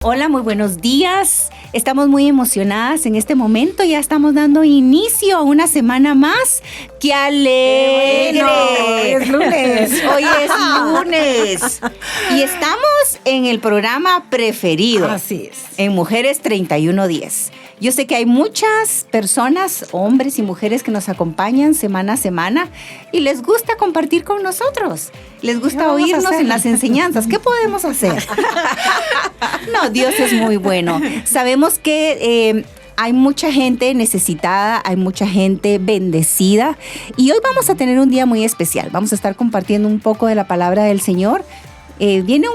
Hola, muy buenos días. Estamos muy emocionadas en este momento. Ya estamos dando inicio a una semana más. ¡Qué alegre! Hoy es lunes. Hoy es lunes. Y estamos en el programa preferido. Así es. En Mujeres 3110. Yo sé que hay muchas personas, hombres y mujeres, que nos acompañan semana a semana y les gusta compartir con nosotros. Les gusta oírnos en las enseñanzas. ¿Qué podemos hacer? No, Dios es muy bueno. Sabemos que hay mucha gente necesitada, hay mucha gente bendecida y hoy vamos a tener un día muy especial. Vamos a estar compartiendo un poco de la palabra del Señor. Viene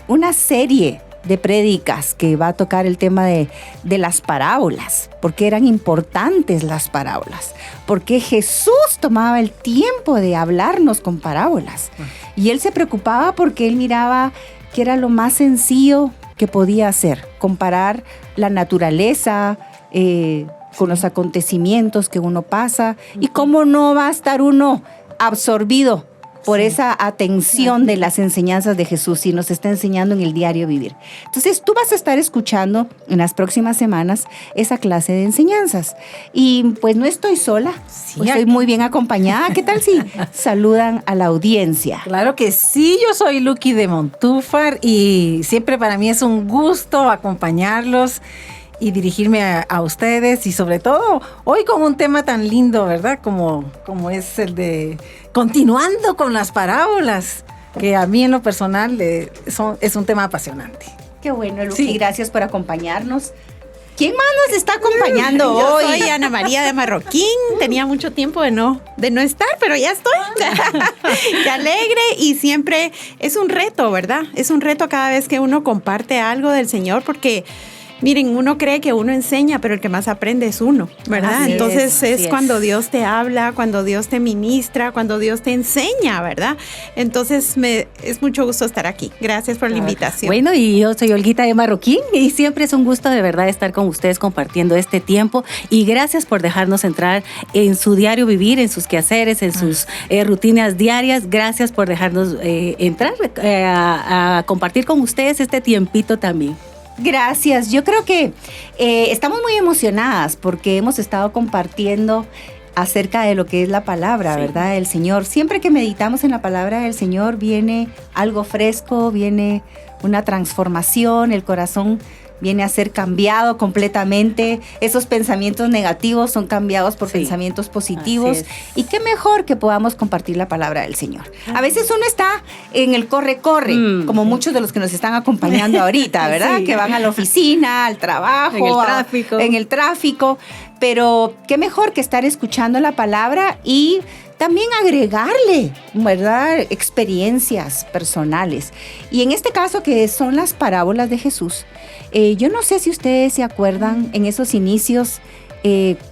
una serie de prédicas que va a tocar el tema de las parábolas. ¿Por qué eran importantes las parábolas? Porque Jesús tomaba el tiempo de hablarnos con parábolas. Y Él se preocupaba porque Él miraba que era lo más sencillo que podía hacer. Comparar la naturaleza con los acontecimientos que uno pasa. Y cómo no va a estar uno absorbido por esa atención de las enseñanzas de Jesús y nos está enseñando en el diario vivir. Entonces, tú vas a estar escuchando en las próximas semanas esa clase de enseñanzas. Y pues no estoy sola, pues estoy muy bien acompañada. ¿Qué tal si saludan a la audiencia? Claro que sí, yo soy Lucky de Montúfar y siempre para mí es un gusto acompañarlos y dirigirme a ustedes y sobre todo hoy con un tema tan lindo, ¿verdad? Como es el de continuando con las parábolas, que a mí en lo personal es un tema apasionante. Qué bueno, Lucky, Sí. gracias por acompañarnos. ¿Quién más nos está acompañando hoy? Yo soy Ana María de Marroquín. Tenía mucho tiempo de no estar, pero ya estoy. Qué alegre y siempre es un reto, ¿verdad? Es un reto cada vez que uno comparte algo del Señor porque miren, uno cree que uno enseña, pero el que más aprende es uno, ¿verdad? Así Entonces es. es cuando Dios te habla, cuando Dios te ministra, cuando Dios te enseña, ¿verdad? Entonces es mucho gusto estar aquí. Gracias por la invitación. Bueno, y yo soy Olguita de Marroquín y siempre es un gusto de verdad estar con ustedes compartiendo este tiempo y gracias por dejarnos entrar en su diario vivir, en sus quehaceres, en sus rutinas diarias. Gracias por dejarnos entrar a compartir con ustedes este tiempito también. Gracias. Yo creo que estamos muy emocionadas porque hemos estado compartiendo acerca de lo que es la palabra, Sí. ¿verdad? Del Señor. Siempre que meditamos en la palabra del Señor viene algo fresco, viene una transformación, el corazón viene a ser cambiado completamente. Esos pensamientos negativos son cambiados por Sí. pensamientos positivos. Así es. Y qué mejor que podamos compartir la palabra del Señor. A veces uno está en el corre-corre, como muchos de los que nos están acompañando ahorita, ¿verdad? Sí. Que van a la oficina, al trabajo, En el tráfico. en el tráfico. Pero qué mejor que estar escuchando la palabra y también agregarle, ¿verdad? Experiencias personales. Y en este caso que son las parábolas de Jesús, yo no sé si ustedes se acuerdan en esos inicios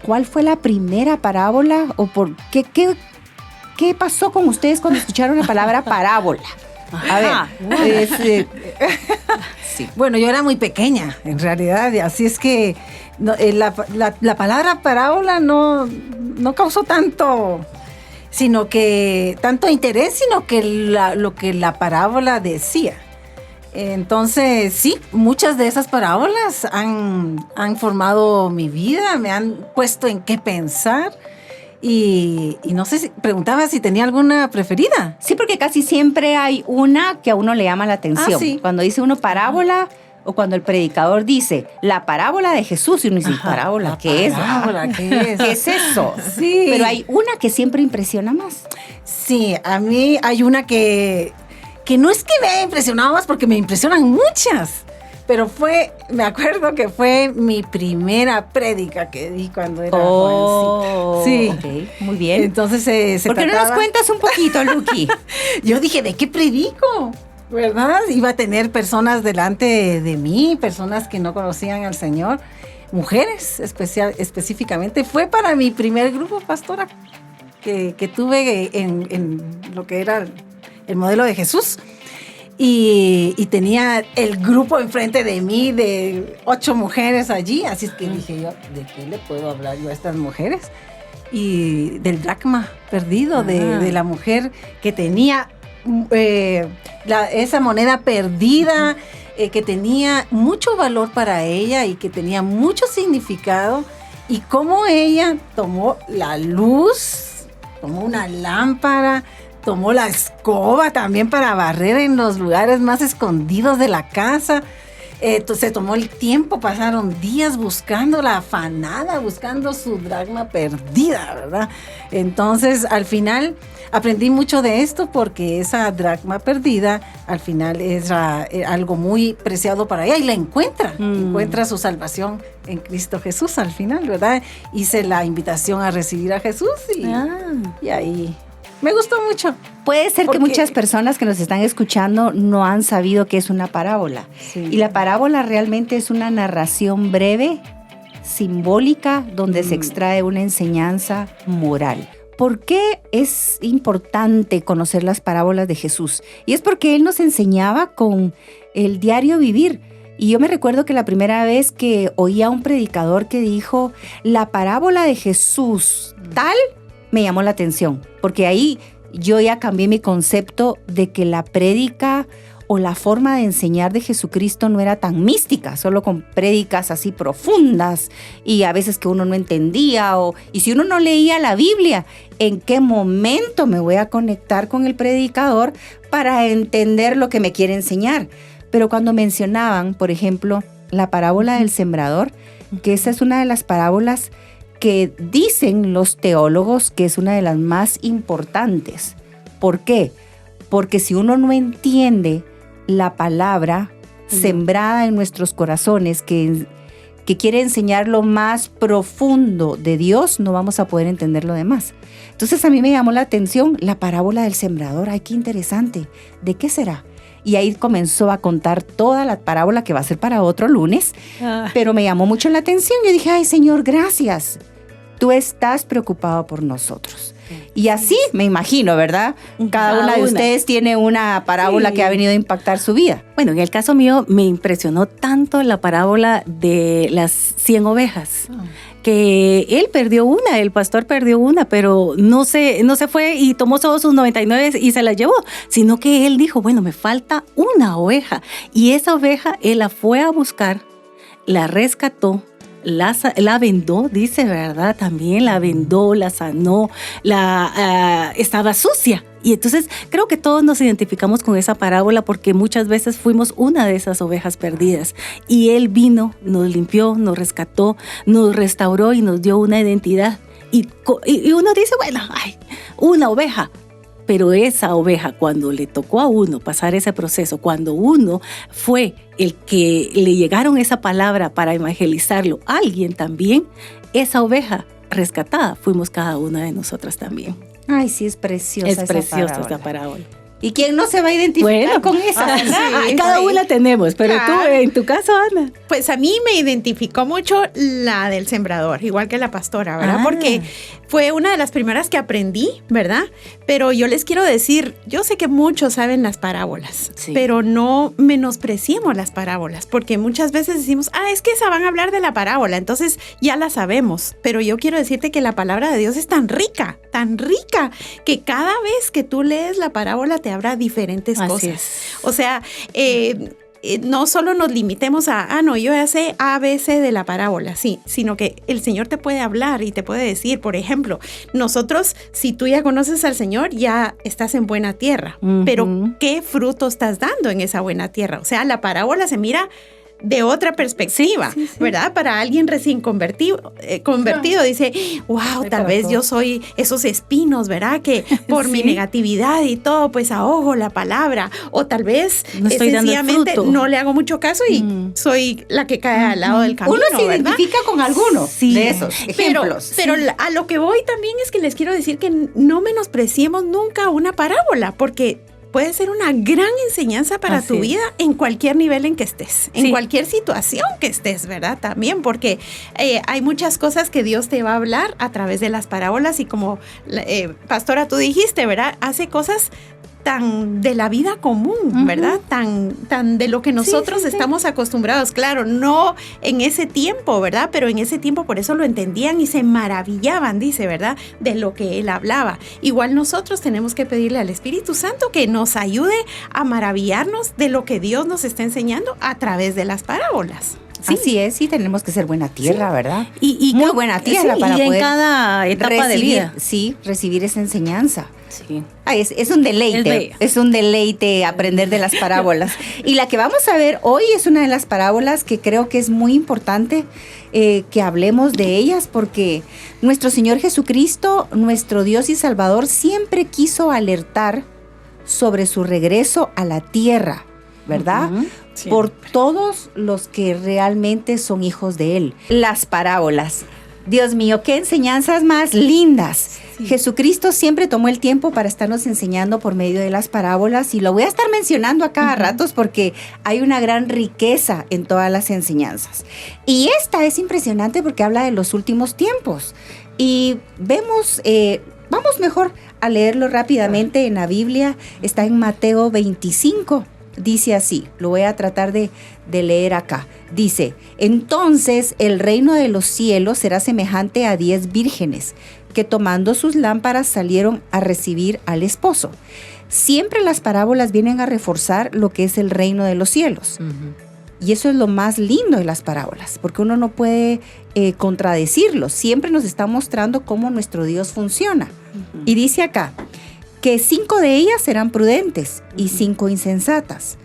cuál fue la primera parábola o por qué pasó con ustedes cuando escucharon la palabra parábola. A ver, Sí. Bueno, yo era muy pequeña, en realidad, y así es que la palabra parábola no causó tanto interés, sino que lo que la parábola decía. Entonces, sí, muchas de esas parábolas han formado mi vida, me han puesto en qué pensar. Y no sé si preguntaba si tenía alguna preferida. sí, porque casi siempre hay una que a uno le llama la atención. Ah, sí. Cuando dice uno parábola o cuando el predicador dice la parábola de Jesús y uno dice, ¿parábola qué es? Parábola, ¿qué es? ¿Qué es eso? Sí. Pero hay una que siempre impresiona más. Sí, a mí hay una que no es que me haya impresionado más porque me impresionan muchas, pero me acuerdo que fue mi primera prédica que di cuando era jovencita. Sí. Ok, muy bien. Entonces se ¿Por qué no nos trataba- cuentas un poquito, Lucky? Yo dije, ¿de qué predico? ¿Verdad? Iba a tener personas delante de mí, personas que no conocían al Señor, mujeres específicamente. Fue para mi primer grupo, pastora, que tuve en lo que era el modelo de Jesús. Y tenía el grupo enfrente de mí de 8 mujeres allí, así es que dije yo, ¿de qué le puedo hablar yo a estas mujeres? Y del dracma perdido, de la mujer que tenía esa moneda perdida que tenía mucho valor para ella y que tenía mucho significado, y cómo ella tomó la luz, tomó una lámpara, tomó la escoba también para barrer en los lugares más escondidos de la casa. Se tomó el tiempo, pasaron días buscándola, afanada, buscando su dracma perdida, ¿verdad? Entonces, al final, aprendí mucho de esto porque esa dracma perdida, al final, es algo muy preciado para ella y la encuentra su salvación en Cristo Jesús al final, ¿verdad? Hice la invitación a recibir a Jesús y ahí me gustó mucho. Puede ser que muchas personas que nos están escuchando no han sabido qué es una parábola. Sí. Y la parábola realmente es una narración breve, simbólica, donde se extrae una enseñanza moral. ¿Por qué es importante conocer las parábolas de Jesús? Y es porque Él nos enseñaba con el diario vivir. Y yo me recuerdo que la primera vez que oí a un predicador que dijo la parábola de Jesús tal, me llamó la atención, porque ahí yo ya cambié mi concepto de que la prédica o la forma de enseñar de Jesucristo no era tan mística, solo con prédicas así profundas y a veces que uno no entendía, y si uno no leía la Biblia, ¿en qué momento me voy a conectar con el predicador para entender lo que me quiere enseñar? Pero cuando mencionaban, por ejemplo, la parábola del sembrador, que esa es una de las parábolas que dicen los teólogos que es una de las más importantes. ¿Por qué? Porque si uno no entiende la palabra sembrada en nuestros corazones, que quiere enseñar lo más profundo de Dios, no vamos a poder entender lo demás. Entonces a mí me llamó la atención la parábola del sembrador. ¡Ay, qué interesante! ¿De qué será? Y ahí comenzó a contar toda la parábola que va a ser para otro lunes, pero me llamó mucho la atención. Yo dije, ay, Señor, gracias. Tú estás preocupado por nosotros. Y así me imagino, ¿verdad? Cada una de ustedes tiene una parábola que ha venido a impactar su vida. Bueno, en el caso mío me impresionó tanto la parábola de las 100 ovejas. Que él perdió una, el pastor perdió una, pero no se fue y tomó todos sus 99 y se la llevó, sino que él dijo, bueno, me falta una oveja. Y esa oveja él la fue a buscar, la rescató, la vendó, dice, ¿verdad? También la vendó, la sanó, estaba sucia. Y entonces creo que todos nos identificamos con esa parábola porque muchas veces fuimos una de esas ovejas perdidas. Y Él vino, nos limpió, nos rescató, nos restauró y nos dio una identidad. Y uno dice, bueno, ay, una oveja. Pero esa oveja, cuando le tocó a uno pasar ese proceso, cuando uno fue el que le llegaron esa palabra para evangelizarlo, alguien también, esa oveja rescatada fuimos cada una de nosotras también. Ay, sí, es preciosa esa parábola. ¿Y quién no se va a identificar con esa? Cada una tenemos, pero claro. Tú, en tu caso, Ana. Pues a mí me identificó mucho la del sembrador, igual que la pastora, ¿verdad? Porque fue una de las primeras que aprendí, ¿verdad? Pero yo les quiero decir, yo sé que muchos saben las parábolas, pero no menospreciemos las parábolas, porque muchas veces decimos, es que esa van a hablar de la parábola, entonces ya la sabemos. Pero yo quiero decirte que la palabra de Dios es tan rica, que cada vez que tú lees la parábola te habrá diferentes cosas. O sea, no solo nos limitemos a, no, yo ya sé A, B, C de la parábola, sí, sino que el Señor te puede hablar y te puede decir, por ejemplo, nosotros, si tú ya conoces al Señor, ya estás en buena tierra, pero ¿qué fruto estás dando en esa buena tierra? O sea, la parábola se mira de otra perspectiva, ¿verdad? Para alguien recién convertido, dice, wow, tal vez yo soy esos espinos, ¿verdad? Que por mi negatividad y todo, pues ahogo la palabra, o tal vez no sencillamente no le hago mucho caso y soy la que cae al lado del camino, uno se ¿verdad? identifica con alguno de esos ejemplos. Pero a lo que voy también es que les quiero decir que no menospreciemos nunca una parábola, porque puede ser una gran enseñanza para tu vida en cualquier nivel en que estés, en cualquier situación que estés, ¿verdad? También, porque hay muchas cosas que Dios te va a hablar a través de las parábolas y como, pastora, tú dijiste, ¿verdad? Hace cosas tan de la vida común, ¿verdad? Tan de lo que nosotros estamos acostumbrados. Claro, no en ese tiempo, ¿verdad? Pero en ese tiempo por eso lo entendían y se maravillaban, dice, ¿verdad? De lo que él hablaba. Igual nosotros tenemos que pedirle al Espíritu Santo que nos ayude a maravillarnos de lo que Dios nos está enseñando a través de las parábolas. Sí. Así es, sí, tenemos que ser buena tierra, ¿verdad? Y muy buena tierra para y poder en cada etapa de vida. Sí, recibir esa enseñanza. Sí. Es un deleite, es un deleite aprender de las parábolas. Y la que vamos a ver hoy es una de las parábolas que creo que es muy importante que hablemos de ellas, porque nuestro Señor Jesucristo, nuestro Dios y Salvador, siempre quiso alertar sobre su regreso a la tierra, ¿verdad? Sí. Por todos los que realmente son hijos de Él. Las parábolas. Dios mío, qué enseñanzas más lindas. Sí. Jesucristo siempre tomó el tiempo para estarnos enseñando por medio de las parábolas, y lo voy a estar mencionando a cada ratos porque hay una gran riqueza en todas las enseñanzas. Y esta es impresionante porque habla de los últimos tiempos. Y vemos, vamos mejor a leerlo rápidamente en la Biblia. Está en Mateo 25. Dice así, lo voy a tratar de leer acá. Dice, entonces el reino de los cielos será semejante a 10 vírgenes que tomando sus lámparas salieron a recibir al esposo. Siempre las parábolas vienen a reforzar lo que es el reino de los cielos. Y eso es lo más lindo de las parábolas, porque uno no puede contradecirlo. Siempre nos está mostrando cómo nuestro Dios funciona. Y dice acá, que 5 de ellas serán prudentes y 5 insensatas.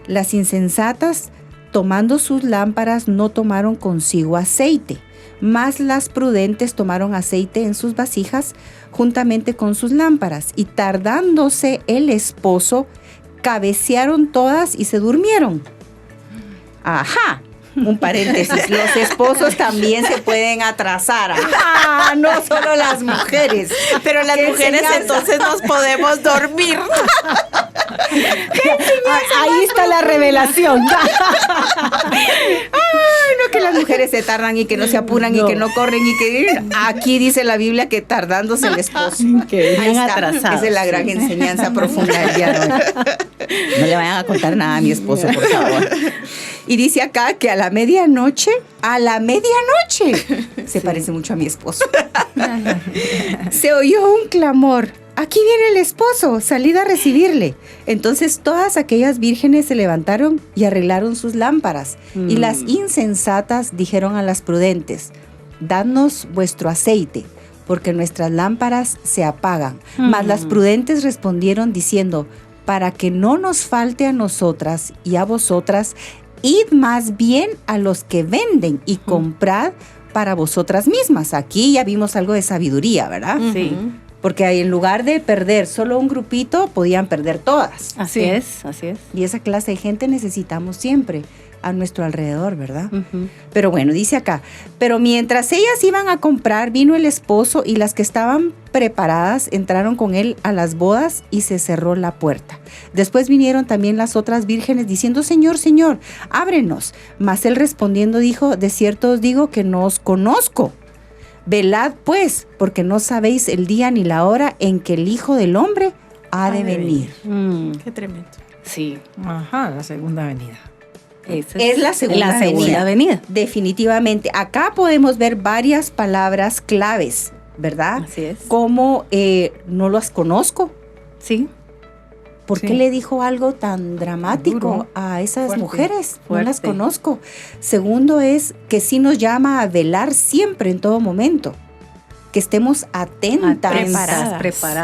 Las insensatas, tomando sus lámparas, no tomaron consigo aceite, mas las prudentes tomaron aceite en sus vasijas juntamente con sus lámparas, y tardándose el esposo, cabecearon todas y se durmieron. Ajá. Un paréntesis, los esposos también se pueden atrasar. ¡Ah! No solo las mujeres. Pero las mujeres entonces nos podemos dormir. Ahí está la revelación. Ay, no, que las mujeres se tardan y que no se apuran y que no corren y que... Aquí dice la Biblia que tardándose el esposo. Que bien atrasados. Esa es la gran enseñanza profunda del día de hoy. No le vayan a contar nada a mi esposo, por favor. Y dice acá que a la medianoche, se parece mucho a mi esposo, se oyó un clamor. Aquí viene el esposo, salid a recibirle. Entonces todas aquellas vírgenes se levantaron y arreglaron sus lámparas. Y las insensatas dijeron a las prudentes, dadnos vuestro aceite, porque nuestras lámparas se apagan. Mas las prudentes respondieron diciendo, para que no nos falte a nosotras y a vosotras, id más bien a los que venden y comprad para vosotras mismas. Aquí ya vimos algo de sabiduría, ¿verdad? Sí. Porque en lugar de perder solo un grupito, podían perder todas. Así es. Y esa clase de gente necesitamos siempre a nuestro alrededor, ¿verdad? Pero bueno, dice acá, pero mientras ellas iban a comprar, vino el esposo y las que estaban preparadas entraron con él a las bodas y se cerró la puerta. Después vinieron también las otras vírgenes diciendo, Señor, Señor, ábrenos. Mas él respondiendo dijo, de cierto os digo que no os conozco. Velad pues, porque no sabéis el día ni la hora en que el Hijo del Hombre ha de venir. Qué tremendo. Sí. Ajá, la segunda venida. Es la segunda venida. Definitivamente. Acá podemos ver varias palabras claves, ¿verdad? Así es. Como no las conozco. Sí. ¿Por qué le dijo algo tan dramático a esas mujeres? No las conozco. Segundo es que sí nos llama a velar siempre, en todo momento. Que estemos atentas,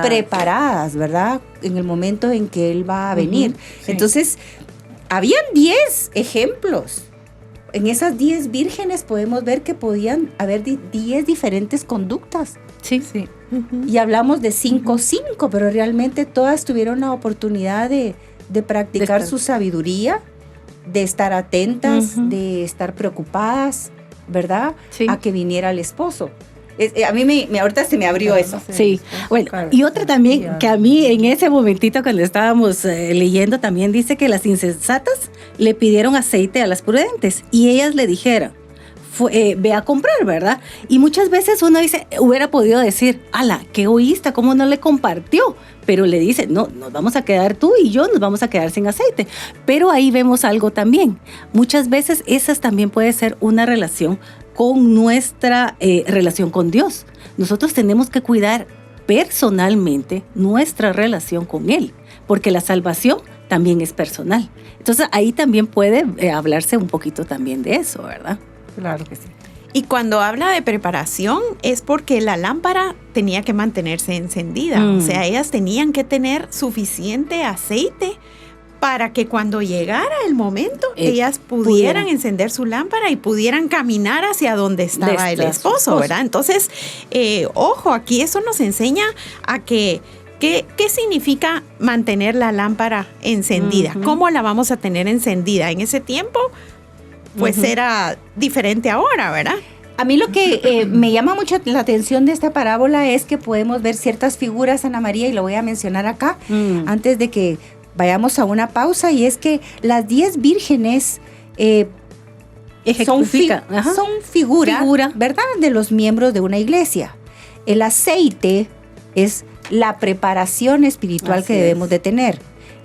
preparadas, ¿verdad? En el momento en que Él va a venir. Sí. Entonces, habían 10 ejemplos. En esas 10 vírgenes podemos ver que podían haber 10 diferentes conductas. Sí. Y hablamos de 5, pero realmente todas tuvieron la oportunidad de practicar su sabiduría, de estar atentas, de estar preocupadas, ¿verdad? Sí. A que viniera el esposo. A mí ahorita se me abrió eso. Sí, bueno, y otra también que a mí en ese momentito cuando estábamos leyendo también dice que las insensatas le pidieron aceite a las prudentes y ellas le dijeron, ve a comprar, ¿verdad? Y muchas veces uno dice, hubiera podido decir, ala, qué egoísta, ¿cómo no le compartió? Pero le dice, no, nos vamos a quedar tú y yo, nos vamos a quedar sin aceite. Pero ahí vemos algo también. Muchas veces esas también puede ser una relación con nuestra relación con Dios. Nosotros tenemos que cuidar personalmente nuestra relación con Él, porque la salvación también es personal. Entonces ahí también puede hablarse un poquito también de eso, ¿verdad? Claro que sí. Y cuando habla de preparación es porque la lámpara tenía que mantenerse encendida. O sea, ellas tenían que tener suficiente aceite para que cuando llegara el momento, ellas pudieran encender su lámpara y pudieran caminar hacia donde estaba el esposo, ¿verdad? Entonces, ojo, aquí eso nos enseña a que ¿qué significa mantener la lámpara encendida? ¿Cómo la vamos a tener encendida? En ese tiempo, pues era diferente ahora, ¿verdad? A mí lo que me llama mucho la atención de esta parábola es que podemos ver ciertas figuras, Ana María, y lo voy a mencionar acá, antes de que vayamos a una pausa, y es que las 10 vírgenes son figura, ¿verdad?, de los miembros de una iglesia. El aceite es la preparación espiritual que debemos de tener.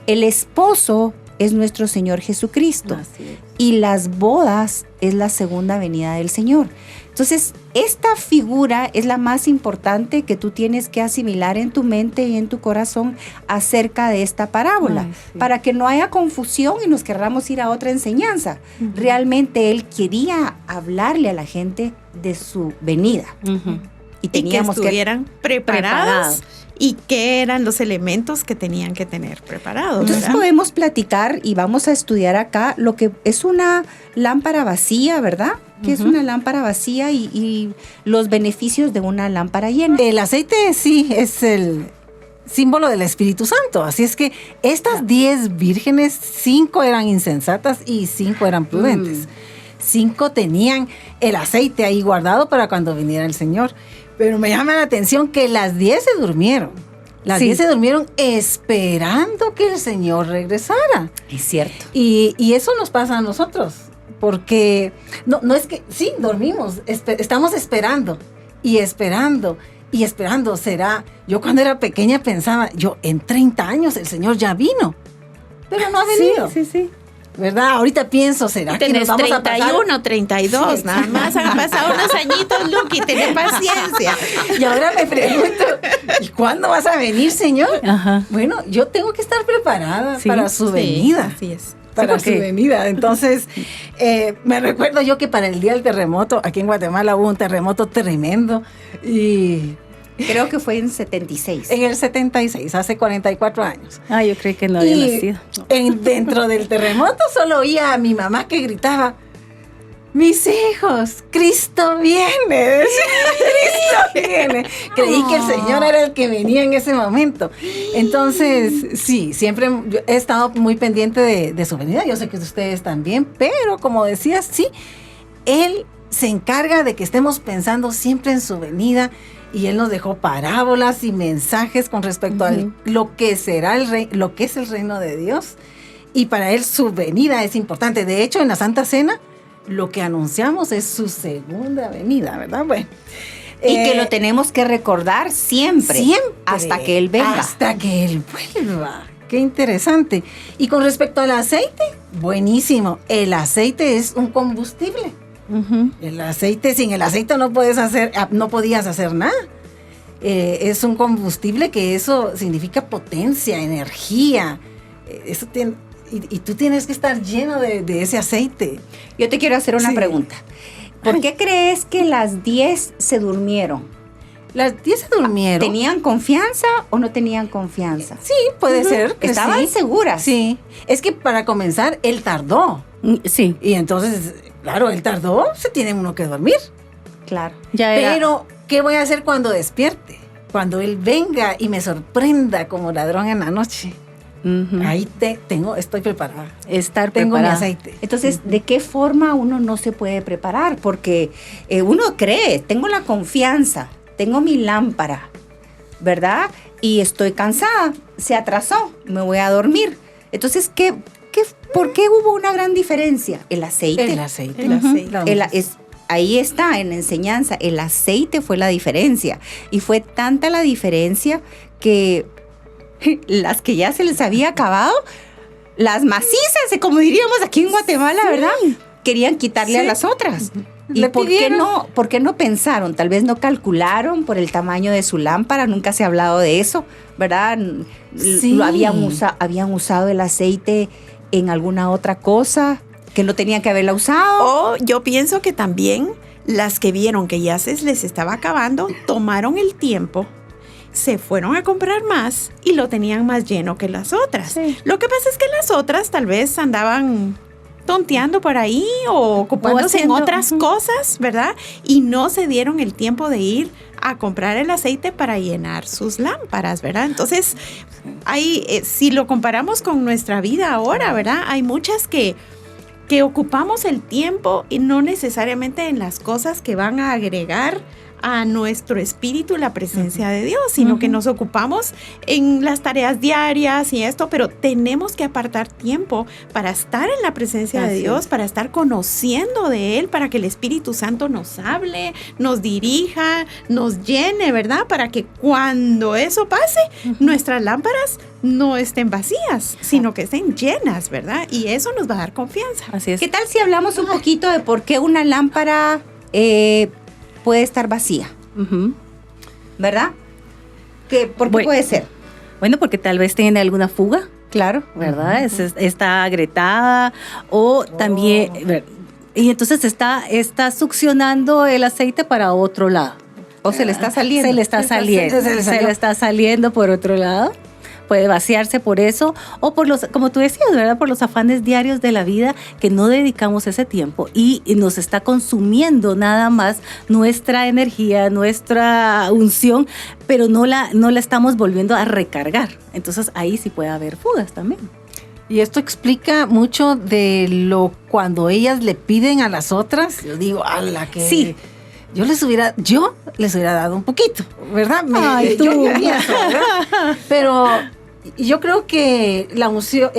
El esposo es nuestro Señor Jesucristo. Y las bodas es la segunda venida del Señor. Entonces, esta figura es la más importante que tú tienes que asimilar en tu mente y en tu corazón acerca de esta parábola, para que no haya confusión y nos querramos ir a otra enseñanza. Realmente Él quería hablarle a la gente de su venida. Y teníamos que estuvieran preparados. ¿Y qué eran los elementos que tenían que tener preparados? Entonces, ¿verdad?, podemos platicar y vamos a estudiar acá lo que es una lámpara vacía, ¿verdad? Que es una lámpara vacía y los beneficios de una lámpara llena. El aceite sí es el símbolo del Espíritu Santo. Así es que estas 10 vírgenes, 5 eran insensatas y 5 eran prudentes. 5 tenían el aceite ahí guardado para cuando viniera el Señor. Pero me llama la atención que las 10 se durmieron. Las 10 se durmieron esperando que el Señor regresara. Es cierto. Y eso nos pasa a nosotros. Porque no es que, sí, dormimos, estamos esperando y esperando y esperando. Yo cuando era pequeña pensaba, en 30 años el Señor ya vino, pero no ha venido. Sí. ¿Verdad? Ahorita pienso, ¿será que nos vamos 31, a 32, nada más han pasado unos añitos, Luqui, ten paciencia. Y ahora me pregunto, ¿y cuándo vas a venir, Señor? Bueno, yo tengo que estar preparada para su venida. Así es. Para su venida. Entonces, me recuerdo yo que para el día del terremoto, aquí en Guatemala hubo un terremoto tremendo y... Creo que fue en 76. En el 76, hace 44 años. Yo creí que no había nacido. Dentro del terremoto solo oía a mi mamá que gritaba, mis hijos, Cristo viene. Cristo viene. Creí que el Señor era el que venía en ese momento. Entonces, sí, siempre he estado muy pendiente de su venida. Yo sé que ustedes también, pero como decías, sí, Él se encarga de que estemos pensando siempre en su venida. Y Él nos dejó parábolas y mensajes con respecto a lo que será lo que es el reino de Dios. Y para Él su venida es importante. De hecho, en la Santa Cena, lo que anunciamos es su segunda venida, ¿verdad? Bueno. Y que lo tenemos que recordar siempre. Hasta que Él venga. Hasta que Él vuelva. Qué interesante. Y con respecto al aceite, buenísimo. El aceite es un combustible. El aceite, sin el aceite no podías hacer nada. Es un combustible que eso significa potencia, energía. Y tú tienes que estar lleno de ese aceite. Yo te quiero hacer una pregunta. ¿Por qué crees que las 10 se durmieron? Las 10 se durmieron. ¿Tenían confianza o no tenían confianza? Sí, puede ser. Que estaban seguras. Sí. Es que para comenzar, él tardó. Sí. Y entonces, claro, él tardó, se tiene uno que dormir. Claro. Pero, ¿qué voy a hacer cuando despierte? Cuando él venga y me sorprenda como ladrón en la noche. Ahí estoy preparada. Tengo mi aceite. Entonces, ¿de qué forma uno no se puede preparar? Porque uno cree, tengo la confianza, tengo mi lámpara, ¿verdad? Y estoy cansada, se atrasó, me voy a dormir. Entonces, ¿por qué hubo una gran diferencia? El aceite. El aceite. ahí está en enseñanza, el aceite fue la diferencia. Y fue tanta la diferencia que las que ya se les había acabado, las macizas, como diríamos aquí en Guatemala, sí, ¿verdad? Querían quitarle a las otras. ¿Y por qué no pensaron? Tal vez no calcularon por el tamaño de su lámpara, nunca se ha hablado de eso, ¿verdad? Sí. Habían usado el aceite en alguna otra cosa que no tenían que haberla usado. O yo pienso que también las que vieron que ya se les estaba acabando, tomaron el tiempo, se fueron a comprar más y lo tenían más lleno que las otras. Sí. Lo que pasa es que las otras tal vez andaban tonteando por ahí o ocupándose en otras cosas, ¿verdad? Y no se dieron el tiempo de ir a comprar el aceite para llenar sus lámparas, ¿verdad? Entonces, si lo comparamos con nuestra vida ahora, ¿verdad? Hay muchas que ocupamos el tiempo y no necesariamente en las cosas que van a agregar a nuestro espíritu la presencia de Dios, sino que nos ocupamos en las tareas diarias y esto, pero tenemos que apartar tiempo para estar en la presencia de Dios, para estar conociendo de Él, para que el Espíritu Santo nos hable, nos dirija, nos llene, ¿verdad? Para que cuando eso pase, nuestras lámparas no estén vacías, sino que estén llenas, ¿verdad? Y eso nos va a dar confianza. Así es. ¿Qué tal si hablamos un poquito de por qué una lámpara puede estar vacía? ¿Verdad? ¿Por qué puede ser? Bueno, porque tal vez tiene alguna fuga. Claro. ¿Verdad? Está agrietada o también... Y entonces está succionando el aceite para otro lado. O se le está saliendo. Se le está saliendo por otro lado. Puede vaciarse por eso o por como tú decías, ¿verdad? Por los afanes diarios de la vida que no dedicamos ese tiempo y nos está consumiendo nada más nuestra energía, nuestra unción, pero no la estamos volviendo a recargar. Entonces ahí sí puede haber fugas también. Y esto explica mucho de cuando ellas le piden a las otras, yo digo, ¡ala! Que sí. Yo les hubiera dado un poquito, ¿verdad? Ay, tú. Pero yo creo que la unción,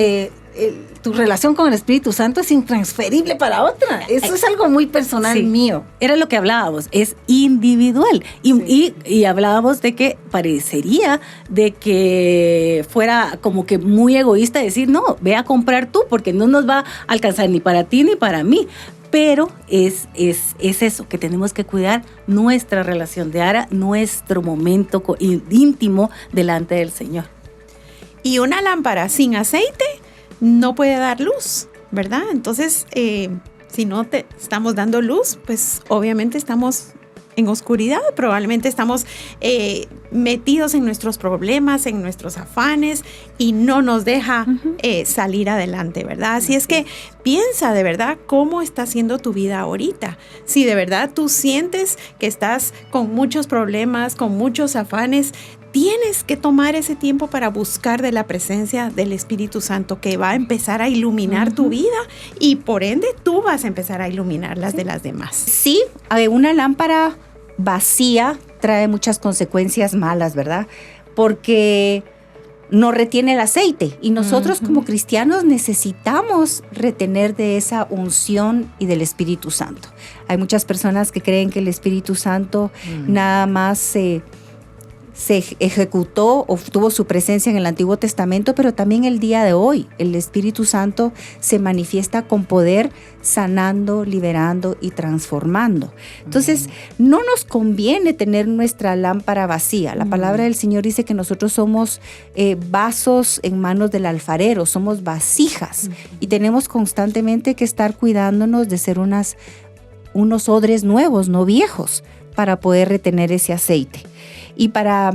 tu relación con el Espíritu Santo es intransferible para otra. Eso es algo muy personal mío. Era lo que hablábamos, es individual. Y hablábamos de que parecería de que fuera como que muy egoísta decir, no, ve a comprar tú porque no nos va a alcanzar ni para ti ni para mí. Pero es eso, que tenemos que cuidar nuestra relación diaria, nuestro momento íntimo delante del Señor. Y una lámpara sin aceite no puede dar luz, ¿verdad? Entonces, si no te estamos dando luz, pues obviamente estamos en oscuridad, probablemente estamos metidos en nuestros problemas, en nuestros afanes y no nos deja salir adelante, ¿verdad? Así es que piensa de verdad cómo está siendo tu vida ahorita. Si de verdad tú sientes que estás con muchos problemas, con muchos afanes, tienes que tomar ese tiempo para buscar de la presencia del Espíritu Santo que va a empezar a iluminar tu vida y por ende tú vas a empezar a iluminar las de las demás. Sí, una lámpara vacía trae muchas consecuencias malas, ¿verdad? Porque no retiene el aceite y nosotros como cristianos necesitamos retener de esa unción y del Espíritu Santo. Hay muchas personas que creen que el Espíritu Santo nada más se ejecutó o tuvo su presencia en el Antiguo Testamento, pero también el día de hoy el Espíritu Santo se manifiesta con poder, sanando, liberando y transformando. Entonces, no nos conviene tener nuestra lámpara vacía. La palabra del Señor dice que nosotros somos vasos en manos del alfarero, somos vasijas y tenemos constantemente que estar cuidándonos de ser unos odres nuevos, no viejos, para poder retener ese aceite. Y para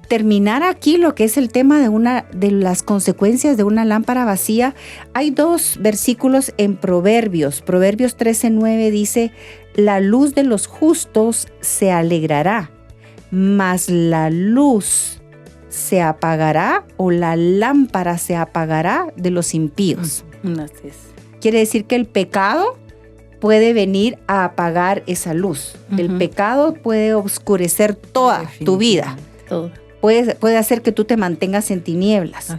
terminar aquí lo que es el tema de las consecuencias de una lámpara vacía, hay 2 versículos en Proverbios. Proverbios 13:9 dice, la luz de los justos se alegrará, mas la luz se apagará o la lámpara se apagará de los impíos. Así es. Quiere decir que el pecado puede venir a apagar esa luz. El pecado puede oscurecer toda tu vida. Todo. Puede hacer que tú te mantengas en tinieblas.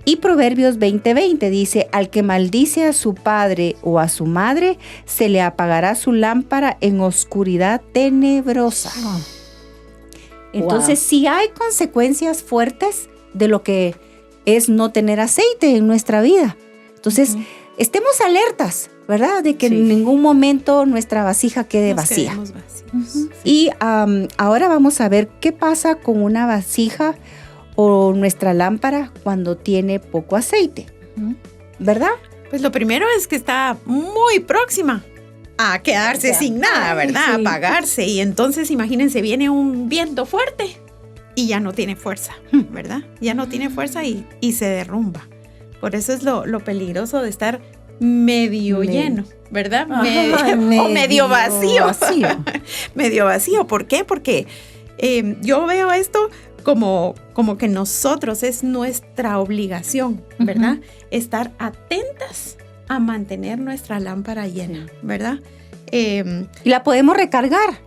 Y Proverbios 20:20 dice, al que maldice a su padre o a su madre, se le apagará su lámpara en oscuridad tenebrosa. Entonces, sí hay consecuencias fuertes de lo que es no tener aceite en nuestra vida. Entonces, estemos alertas, ¿verdad? De que en ningún momento nuestra vasija quede vacía. Y ahora vamos a ver qué pasa con una vasija o nuestra lámpara cuando tiene poco aceite, ¿verdad? Pues lo primero es que está muy próxima a quedarse sin nada, ¿verdad? A apagarse. Y entonces, imagínense, viene un viento fuerte y ya no tiene fuerza, ¿verdad? Ya no tiene fuerza y se derrumba. Por eso es lo peligroso de estar medio lleno, ¿verdad? O medio vacío. Medio vacío. ¿Por qué? Porque yo veo esto como que nosotros es nuestra obligación, ¿verdad? Estar atentas a mantener nuestra lámpara llena, ¿verdad? Y la podemos recargar.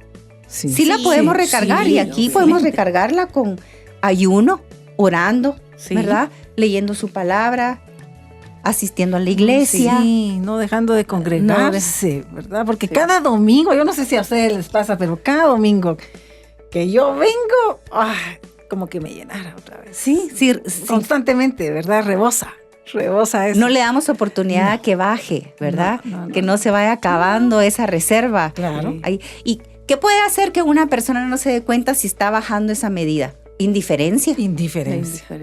Sí, la podemos recargar. Y aquí podemos recargarla con ayuno, orando, ¿verdad? Leyendo su palabra, asistiendo a la iglesia. Sí, no dejando de congregarse, ¿verdad? Porque cada domingo, yo no sé si a ustedes les pasa, pero cada domingo que yo vengo, como que me llenara otra vez. Sí. Constantemente, ¿verdad? Rebosa eso. No le damos oportunidad a que baje, ¿verdad? Que no se vaya acabando esa reserva. Claro. ¿Y qué puede hacer que una persona no se dé cuenta si está bajando esa medida? Indiferencia,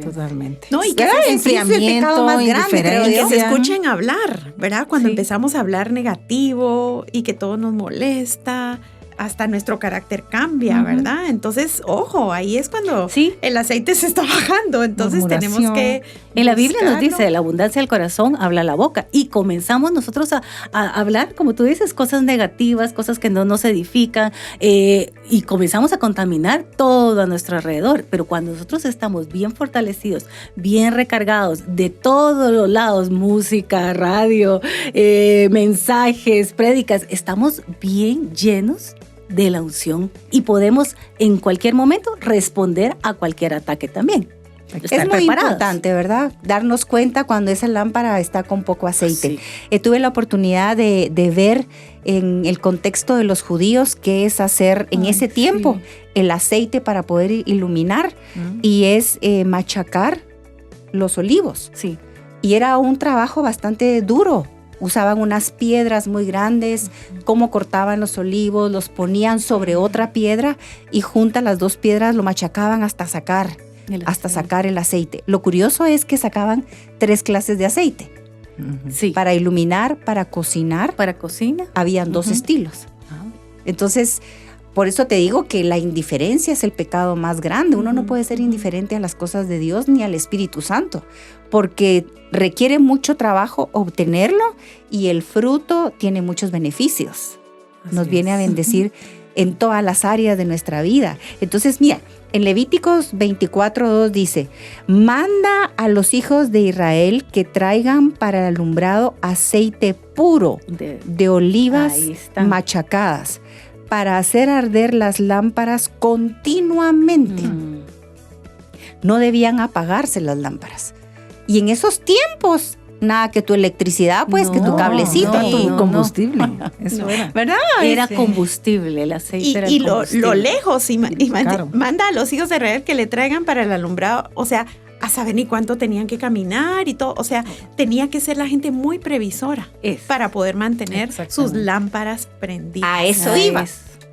totalmente. No, y que enfriamiento, más grande, que se escuchen hablar, ¿verdad? Cuando empezamos a hablar negativo y que todo nos molesta, hasta nuestro carácter cambia, ¿verdad? Entonces, ojo, ahí es cuando el aceite se está bajando. Entonces tenemos que en la Biblia nos dice, de la abundancia del corazón habla la boca. Y comenzamos nosotros a hablar, como tú dices, cosas negativas, cosas que no nos edifican, y comenzamos a contaminar todo a nuestro alrededor. Pero cuando nosotros estamos bien fortalecidos, bien recargados de todos los lados, música, radio, mensajes, prédicas, estamos bien llenos de la unción y podemos en cualquier momento responder a cualquier ataque también. Es muy importante, ¿verdad? Darnos cuenta cuando esa lámpara está con poco aceite. Tuve la oportunidad de ver en el contexto de los judíos qué es hacer en ese tiempo el aceite para poder iluminar y es machacar los olivos. Y era un trabajo bastante duro. Usaban unas piedras muy grandes, cómo cortaban los olivos, los ponían sobre otra piedra y juntas las dos piedras lo machacaban hasta sacar el aceite. Lo curioso es que sacaban 3 clases de aceite. Para iluminar, para cocinar. Para cocina. Habían 2 estilos. Entonces, por eso te digo que la indiferencia es el pecado más grande. Uno no puede ser indiferente a las cosas de Dios ni al Espíritu Santo, porque requiere mucho trabajo obtenerlo y el fruto tiene muchos beneficios. Nos viene a bendecir en todas las áreas de nuestra vida. Entonces, mira, en Levíticos 24:2 dice, manda a los hijos de Israel que traigan para el alumbrado aceite puro de olivas machacadas para hacer arder las lámparas continuamente. No debían apagarse las lámparas. Y en esos tiempos, nada que tu electricidad, pues, que tu cablecito. Tu combustible. Eso era. ¿Verdad? Era combustible, el aceite era combustible. Lo lejos, manda a los hijos de Israel que le traigan para el alumbrado, o sea, a saber ni cuánto tenían que caminar y todo. O sea, tenía que ser la gente muy previsora para poder mantener sus lámparas prendidas. A eso iba.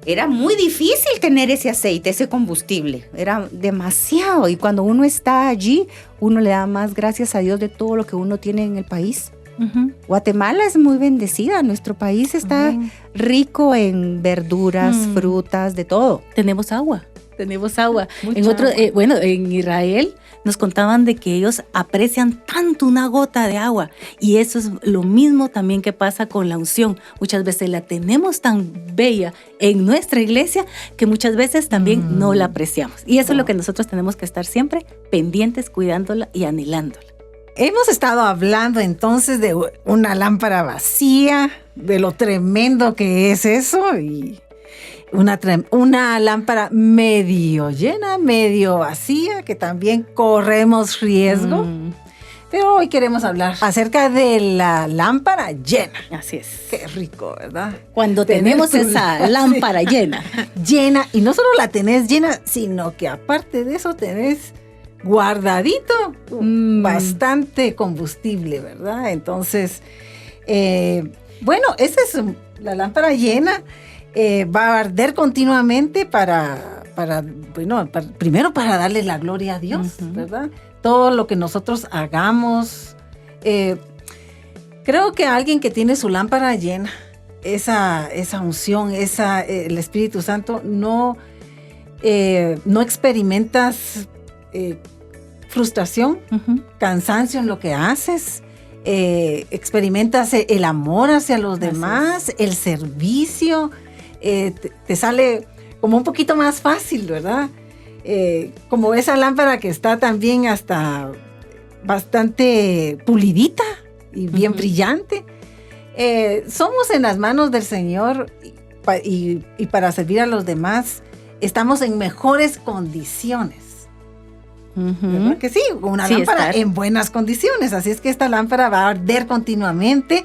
Era muy difícil tener ese aceite, ese combustible. Era demasiado. Y cuando uno está allí, uno le da más gracias a Dios de todo lo que uno tiene en el país. Guatemala es muy bendecida. Nuestro país está rico en verduras, frutas, de todo. Tenemos agua. En Israel nos contaban de que ellos aprecian tanto una gota de agua, y eso es lo mismo también que pasa con la unción. Muchas veces la tenemos tan bella en nuestra iglesia que muchas veces también no la apreciamos, y eso es lo que nosotros tenemos que estar siempre pendientes, cuidándola y anhelándola. Hemos estado hablando entonces de una lámpara vacía, de lo tremendo que es eso, y una lámpara medio llena, medio vacía, que también corremos riesgo. Pero hoy queremos hablar acerca de la lámpara llena. Así es. Qué rico, ¿verdad? Cuando tenemos esa lámpara llena. Llena, y no solo la tenés llena, sino que aparte de eso tenés guardadito bastante combustible, ¿verdad? Entonces, bueno, esa es la lámpara llena. Va a arder continuamente primero para darle la gloria a Dios, ¿verdad? Todo lo que nosotros hagamos. Creo que alguien que tiene su lámpara llena, esa unción, el Espíritu Santo, no experimentas frustración, cansancio en lo que haces. Experimentas el amor hacia los demás, el servicio, te sale como un poquito más fácil, ¿verdad? Como esa lámpara que está también hasta bastante pulidita y bien brillante. Somos en las manos del Señor y para servir a los demás estamos en mejores condiciones. ¿Verdad que sí? Una lámpara en buenas condiciones. Así es que esta lámpara va a arder continuamente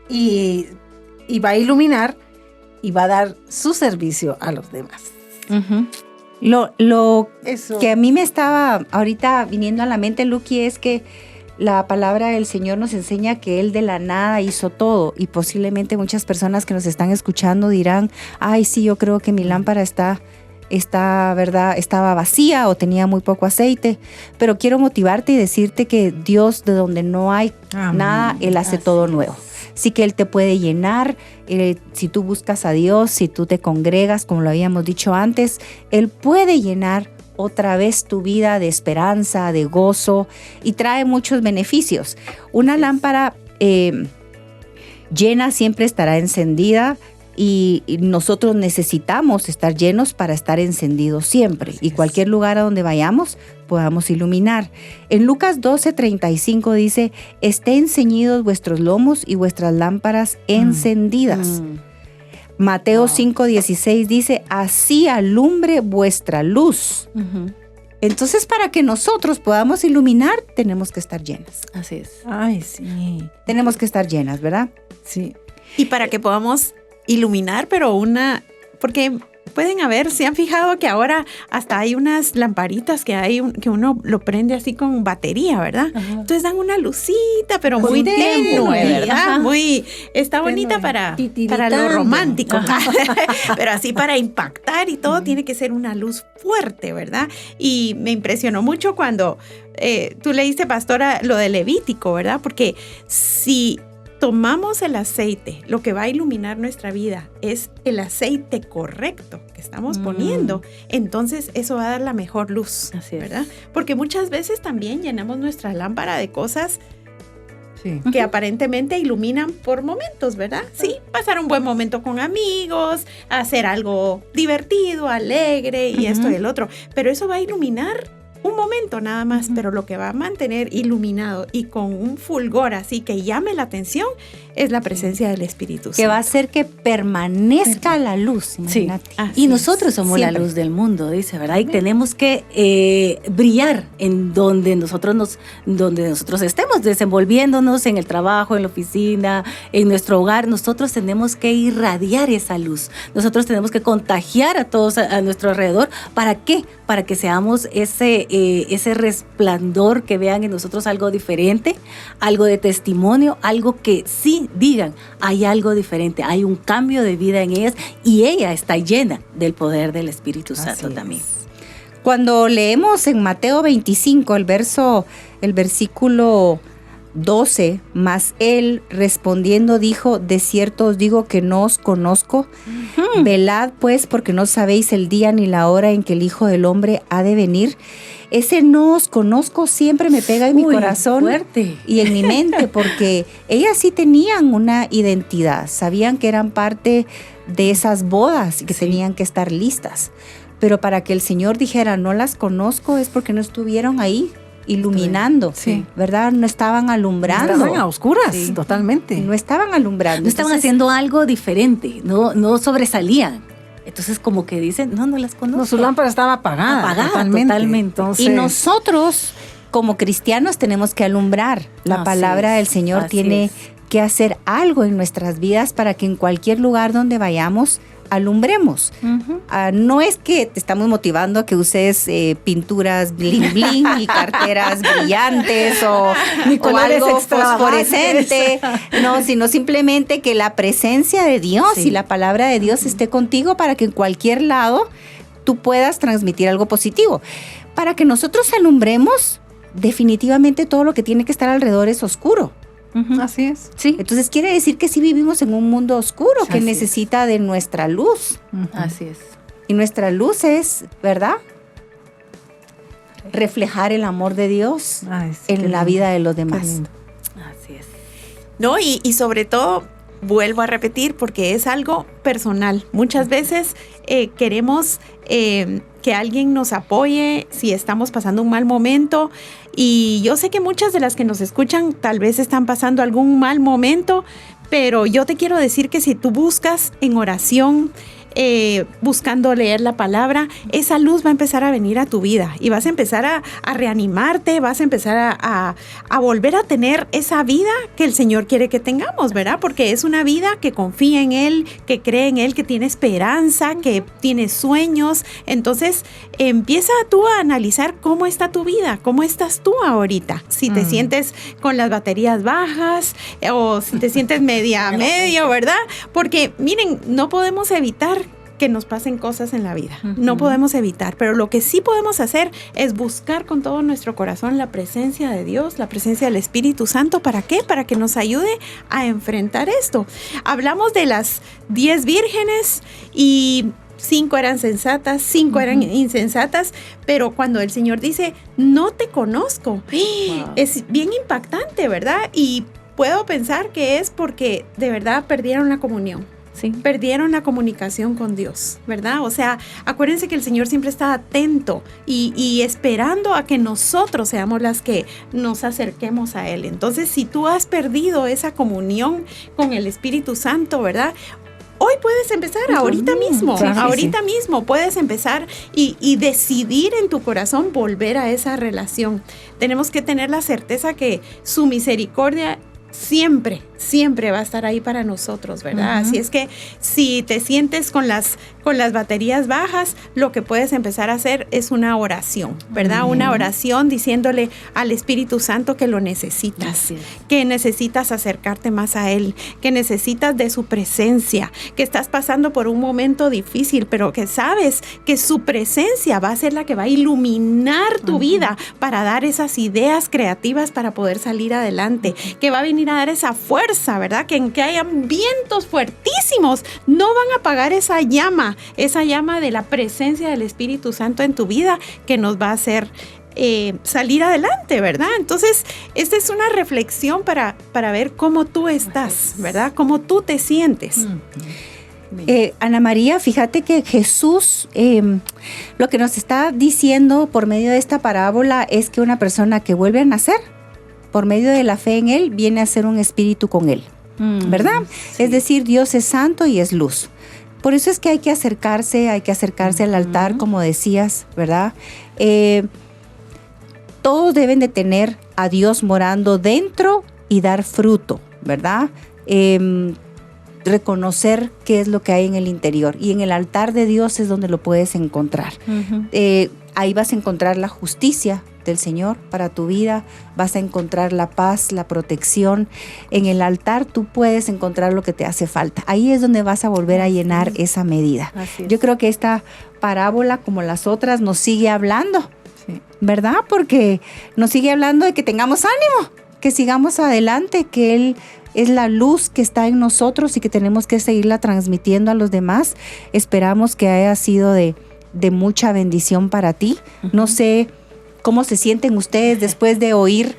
y va a iluminar y va a dar su servicio a los demás. Lo que a mí me estaba ahorita viniendo a la mente, Luqui, es que la palabra del Señor nos enseña que Él de la nada hizo todo, y posiblemente muchas personas que nos están escuchando dirán, ay, sí, yo creo que mi lámpara ¿verdad? Estaba vacía o tenía muy poco aceite, pero quiero motivarte y decirte que Dios, de donde no hay nada, Él hace todo nuevo. Sí que Él te puede llenar, si tú buscas a Dios, si tú te congregas, como lo habíamos dicho antes, Él puede llenar otra vez tu vida de esperanza, de gozo, y trae muchos beneficios. Una lámpara llena siempre estará encendida, y nosotros necesitamos estar llenos para estar encendidos siempre, y cualquier lugar a donde vayamos podamos iluminar. En Lucas 12:35 dice, estén ceñidos vuestros lomos y vuestras lámparas encendidas. Mateo 5:16 dice, así alumbre vuestra luz. Entonces, para que nosotros podamos iluminar, tenemos que estar llenas. Así es. Ay, sí. Tenemos que estar llenas, ¿verdad? Sí. Y para que podamos iluminar, pero porque pueden haber, se han fijado que ahora hasta hay unas lamparitas que uno lo prende así con batería, ¿verdad? Entonces dan una lucita, pero muy tenue, ¿verdad? Está bonita para lo romántico, pero así para impactar y todo tiene que ser una luz fuerte, ¿verdad? Y me impresionó mucho cuando tú leíste, pastora, lo de Levítico, ¿verdad? Porque si tomamos el aceite, lo que va a iluminar nuestra vida es el aceite correcto que estamos poniendo, entonces eso va a dar la mejor luz, ¿verdad? Porque muchas veces también llenamos nuestra lámpara de cosas que aparentemente iluminan por momentos, ¿verdad? Sí, pasar un buen momento con amigos, hacer algo divertido, alegre y esto y el otro, pero eso va a iluminar un momento nada más, pero lo que va a mantener iluminado y con un fulgor así que llame la atención es la presencia del Espíritu Santo. Que va a hacer que permanezca la luz. Sí. Y nosotros somos siempre la luz del mundo, dice, ¿verdad? Y tenemos que brillar en donde nosotros estemos desenvolviéndonos, en el trabajo, en la oficina, en nuestro hogar. Nosotros tenemos que irradiar esa luz. Nosotros tenemos que contagiar a todos a nuestro alrededor. ¿Para qué? Para que seamos ese resplandor, que vean en nosotros algo diferente, algo de testimonio, algo que sí digan, hay algo diferente, hay un cambio de vida en ellas, y ella está llena del poder del Espíritu Santo también. Cuando leemos en Mateo 25, el versículo 12, mas él respondiendo dijo, de cierto os digo que no os conozco. Velad pues, porque no sabéis el día ni la hora en que el Hijo del Hombre ha de venir. Ese no os conozco siempre me pega en mi corazón fuerte. Y en mi mente, porque ellas sí tenían una identidad, sabían que eran parte de esas bodas y que tenían que estar listas. Pero para que el Señor dijera, no las conozco, es porque no estuvieron ahí iluminando, ¿verdad? No estaban alumbrando. Estaban a oscuras, totalmente. No estaban alumbrando. No estaban haciendo algo diferente, no sobresalían. Entonces, como que dicen, no las conozco. No, su lámpara estaba apagada totalmente. Y nosotros como cristianos tenemos que alumbrar. La palabra del Señor tiene que hacer algo en nuestras vidas para que en cualquier lugar donde vayamos alumbremos. No es que te estamos motivando a que uses pinturas bling bling y carteras brillantes o algo fosforescente, no, sino simplemente que la presencia de Dios y la palabra de Dios esté contigo para que en cualquier lado tú puedas transmitir algo positivo. Para que nosotros alumbremos, definitivamente todo lo que tiene que estar alrededor es oscuro. Así es. Sí. Entonces quiere decir que sí vivimos en un mundo oscuro que necesita de nuestra luz. Así es. Y nuestra luz es, ¿verdad? Reflejar el amor de Dios en la vida de los demás. Así es. No, y sobre todo, vuelvo a repetir, porque es algo personal. Muchas veces queremos que alguien nos apoye si estamos pasando un mal momento. Y yo sé que muchas de las que nos escuchan tal vez están pasando algún mal momento, pero yo te quiero decir que si tú buscas en oración, buscando leer la palabra, esa luz va a empezar a venir a tu vida y vas a empezar a reanimarte, vas a empezar a volver a tener esa vida que el Señor quiere que tengamos, ¿verdad? Porque es una vida que confía en Él, que cree en Él, que tiene esperanza, que tiene sueños. Entonces, empieza tú a analizar cómo está tu vida, cómo estás tú ahorita. Si te sientes con las baterías bajas o si te sientes medio, ¿verdad? Porque, miren, no podemos evitar que nos pasen cosas en la vida. No podemos evitar, pero lo que sí podemos hacer es buscar con todo nuestro corazón la presencia de Dios, la presencia del Espíritu Santo. ¿Para qué? Para que nos ayude a enfrentar esto. Hablamos de las 10 vírgenes y 5 eran sensatas, 5 eran insensatas, pero cuando el Señor dice, no te conozco, es bien impactante, ¿verdad? Y puedo pensar que es porque de verdad perdieron la comunión. Sí. Perdieron la comunicación con Dios, ¿verdad? O sea, acuérdense que el Señor siempre está atento y esperando a que nosotros seamos las que nos acerquemos a Él. Entonces, si tú has perdido esa comunión con el Espíritu Santo, ¿verdad? Hoy puedes empezar, ahorita mismo puedes empezar y decidir en tu corazón volver a esa relación. Tenemos que tener la certeza que su misericordia siempre va a estar ahí para nosotros, ¿verdad? Así es que si te sientes con las baterías bajas, lo que puedes empezar a hacer es una oración, ¿verdad? Una oración diciéndole al Espíritu Santo que lo necesitas, que necesitas acercarte más a Él, que necesitas de su presencia, que estás pasando por un momento difícil, pero que sabes que su presencia va a ser la que va a iluminar tu vida para dar esas ideas creativas para poder salir adelante, que va a venir a dar esa fuerza, ¿verdad? Que aunque hayan vientos fuertísimos, no van a apagar esa llama de la presencia del Espíritu Santo en tu vida que nos va a hacer salir adelante, ¿verdad? Entonces, esta es una reflexión para ver cómo tú estás, ¿verdad? Cómo tú te sientes. Ana María, fíjate que Jesús lo que nos está diciendo por medio de esta parábola es que una persona que vuelve a nacer, por medio de la fe en Él, viene a ser un espíritu con Él, ¿verdad? Sí. Es decir, Dios es santo y es luz. Por eso es que hay que acercarse al altar, como decías, ¿verdad? Todos deben de tener a Dios morando dentro y dar fruto, ¿verdad? Reconocer qué es lo que hay en el interior. Y en el altar de Dios es donde lo puedes encontrar. Ahí vas a encontrar la justicia del Señor para tu vida, vas a encontrar la paz, la protección. En el altar tú puedes encontrar lo que te hace falta. Ahí es donde vas a volver a llenar esa medida. Yo creo que esta parábola, como las otras, nos sigue hablando, ¿verdad? Porque nos sigue hablando de que tengamos ánimo, que sigamos adelante, que Él es la luz que está en nosotros y que tenemos que seguirla transmitiendo a los demás. Esperamos que haya sido de mucha bendición para ti. No sé cómo se sienten ustedes después de oír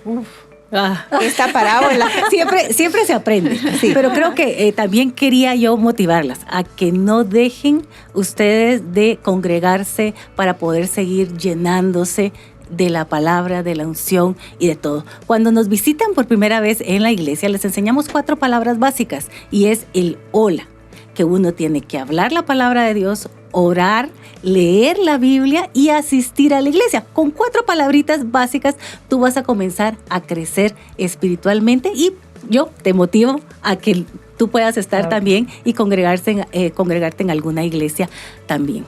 esta parábola. Siempre se aprende. Sí. Pero creo que también quería yo motivarlas a que no dejen ustedes de congregarse para poder seguir llenándose de la palabra, de la unción y de todo. Cuando nos visitan por primera vez en la iglesia, les enseñamos 4 palabras básicas y es el hola, que uno tiene que hablar la palabra de Dios, orar, leer la Biblia y asistir a la iglesia. Con 4 palabritas básicas tú vas a comenzar a crecer espiritualmente y yo te motivo a que tú puedas estar también y congregarte en alguna iglesia también.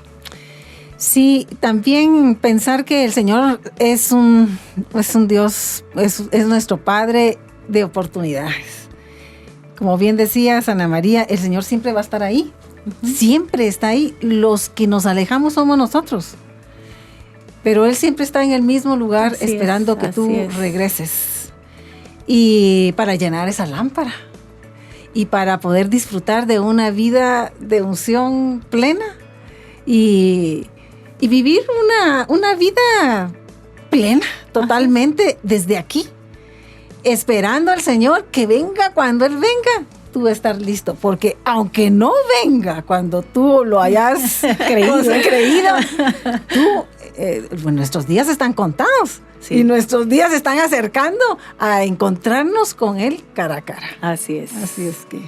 Sí, también pensar que el Señor es un Dios, es nuestro Padre de oportunidades. Como bien decía Ana María, el Señor siempre va a estar ahí. Siempre está ahí. Los que nos alejamos somos nosotros. Pero Él siempre está en el mismo lugar esperando que tú regreses. Y para llenar esa lámpara. Y para poder disfrutar de una vida de unción plena. Y vivir una vida plena, totalmente, desde aquí. Esperando al Señor que venga cuando Él venga. Tú vas a estar listo, porque aunque no venga cuando tú lo hayas creído, nuestros días están contados y nuestros días se están acercando a encontrarnos con Él cara a cara. Así es. Así es que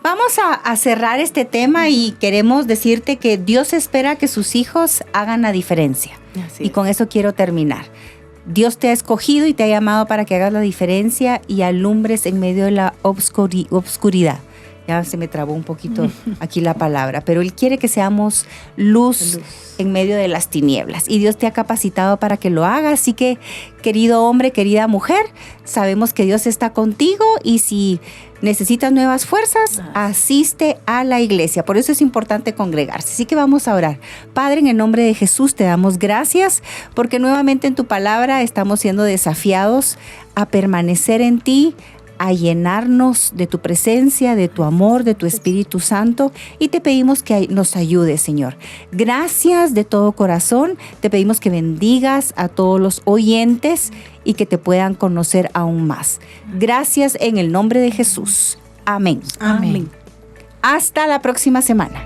vamos a cerrar este tema y queremos decirte que Dios espera que sus hijos hagan la diferencia. Y con eso quiero terminar. Dios te ha escogido y te ha llamado para que hagas la diferencia y alumbres en medio de la obscuridad. Ya se me trabó un poquito aquí la palabra, pero Él quiere que seamos luz en medio de las tinieblas. Y Dios te ha capacitado para que lo hagas. Así que, querido hombre, querida mujer, sabemos que Dios está contigo y si necesitas nuevas fuerzas, asiste a la iglesia. Por eso es importante congregarse. Así que vamos a orar. Padre, en el nombre de Jesús te damos gracias porque nuevamente en tu palabra estamos siendo desafiados a permanecer en ti, a llenarnos de tu presencia, de tu amor, de tu Espíritu Santo, y te pedimos que nos ayudes, Señor. Gracias de todo corazón. Te pedimos que bendigas a todos los oyentes y que te puedan conocer aún más. Gracias en el nombre de Jesús. Amén. Amén. Hasta la próxima semana.